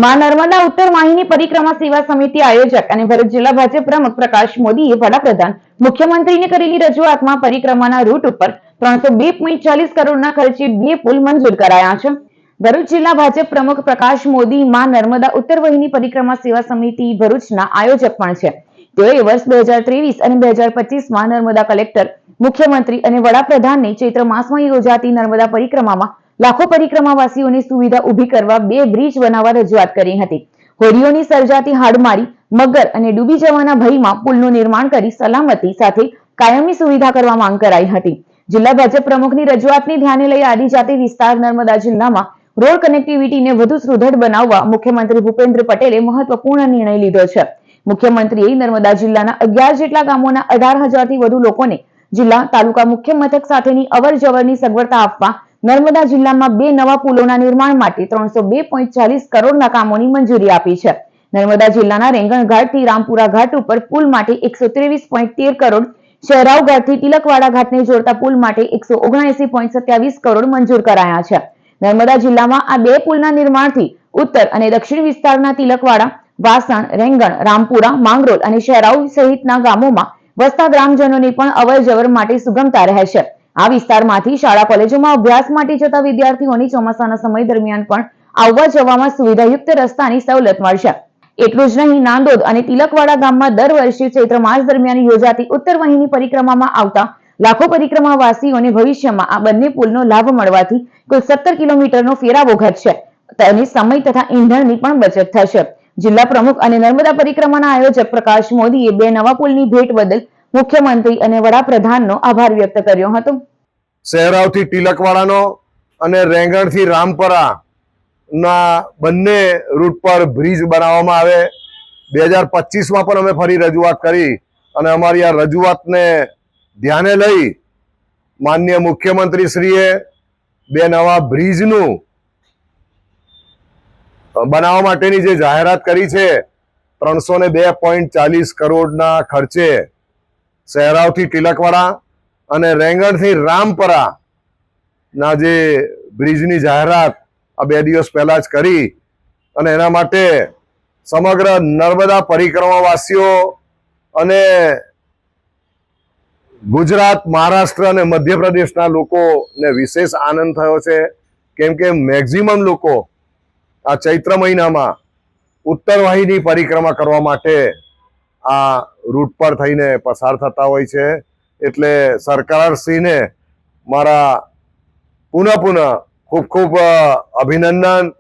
માં નર્મદા ઉત્તર વાહિની પરિક્રમા સેવા સમિતિ આયોજક અને ભરૂચ જિલ્લા ભાજપ પ્રમુખ પ્રકાશ મોદીએ વડાપ્રધાન મુખ્યમંત્રીને કરેલી રજૂઆતમાં પરિક્રમાના રૂટ ઉપર 302.40 કરોડના ખર્ચે 2 પુલ મંજૂર કરાયા છે. ભરૂચ જિલ્લા ભાજપ પ્રમુખ પ્રકાશ મોદી માં નર્મદા ઉત્તર વાહિની પરિક્રમા સેવા સમિતિ ભરૂચના આયોજક પણ છે. તેઓએ વર્ષ 2023 અને 2025માં નર્મદા કલેક્ટર, મુખ્યમંત્રી અને વડાપ્રધાનને ચૈત્ર માસમાં યોજાતી નર્મદા પરિક્રમામાં લાખો પરિક્રમાવાસીઓની સુવિધા ઊભી કરવા 2 બ્રિજ બનાવવા રજૂઆત કરી હતી. હોડીઓની સર્જાતી હાડમારી, મગર અને ડૂબી જવાના ભયમાં પુલનું નિર્માણ કરી સલામતી સાથે કાયમી સુવિધા કરવા માંગ કરાઈ હતી. જિલ્લા ભાજપ પ્રમુખની રજૂઆતને ધ્યાને લઈ આદિજાતિ વિસ્તાર નર્મદા જિલ્લામાં રોડ કનેક્ટિવિટીને વધુ સુદૃઢ બનાવવા મુખ્યમંત્રી ભૂપેન્દ્ર પટેલે મહત્વપૂર્ણ નિર્ણય લીધો છે. મુખ્યમંત્રીએ નર્મદા જિલ્લાના 11 જેટલા ગામોના 18,000થી વધુ લોકોને જિલ્લા તાલુકા મુખ્ય મથક સાથેની અવરજવરની સગવડતા આપવા નર્મદા જિલ્લામાં 2 નવા પુલોના નિર્માણ માટે 302.40 કરોડના કામોની મંજૂરી આપી છે. નર્મદા જિલ્લાના રેંગણ ઘાટથી રામપુરા ઘાટ ઉપર પુલ માટે 123.13 કરોડ, શહેરાવ ઘાટથી તિલકવાડા ઘાટને જોડતા પુલ માટે 179.27 કરોડ મંજૂર કરાયા છે. નર્મદા જિલ્લામાં આ 2 પુલના નિર્માણથી ઉત્તર અને દક્ષિણ વિસ્તારના તિલકવાડા, વાસણ, રેંગણ, રામપુરા, માંગરોળ અને શહેરાવ સહિતના ગામોમાં વસતા ગ્રામજનોની પણ અવરજવર માટે સુગમતા રહેશે. આ વિસ્તારમાંથી શાળા કોલેજોમાં અભ્યાસ માટે જતા વિદ્યાર્થીઓની ચોમાસાના સમય દરમિયાન પણ આવવા જવામાં સુવિધાયુક્ત રસ્તાની સવલત મળશે. એટલું જ નહીં, નાંદોદ અને તિલકવાડા ગામમાં દર વર્ષે ચૈત્ર માસ દરમિયાન યોજાતી ઉત્તર વાહિની પરિક્રમામાં આવતા લાખો પરિક્રમાવાસીઓને ભવિષ્યમાં આ બંને પુલનો લાભ મળવાથી કુલ 17 કિલોમીટરનો ફેરાવો ઘટશે. તેની સમય તથા ઈંધણની પણ બચત થશે. જિલ્લા પ્રમુખ અને નર્મદા પરિક્રમાના આયોજક પ્રકાશ મોદીએ 2 નવા પુલની ભેટ બદલ મુખ્યમંત્રી અને વડાપ્રધાનનો આભાર વ્યક્ત કર્યો હતો. શહેરાવથી તિલકવાડાનો અને રેંગણથી રામપરા ના બંને રૂટ પર બ્રિજ બનાવવામાં આવે. 2025માં પણ અમે ફરી રજૂઆત કરી અને અમારી આ રજૂઆતને ધ્યાને લઈ માનનીય મુખ્યમંત્રીશ્રીએ 2 નવા બ્રિજનું બનાવવા માટેની જે જાહેરાત કરી છે 302.40 કરોડના ખર્ચે શહેરાવથી તિલકવાડા અને રેંગણથી રામપરા ના જે બ્રિજની જાહેરાત આ 2 દિવસ પહેલા જ કરી અને એના માટે સમગ્ર નર્મદા પરિક્રમાવાસીઓ અને ગુજરાત, મહારાષ્ટ્ર અને મધ્યપ્રદેશના લોકોને વિશેષ આનંદ થયો છે. કેમ કે મેક્સિમમ લોકો આ ચૈત્ર મહિનામાં ઉત્તર વાહિની પરિક્રમા કરવા માટે આ રૂટ પર થઈને પસાર થતા હોય છે. એટલે સરકારશ્રીને મારા પુનઃ ખૂબ ખૂબ અભિનંદન.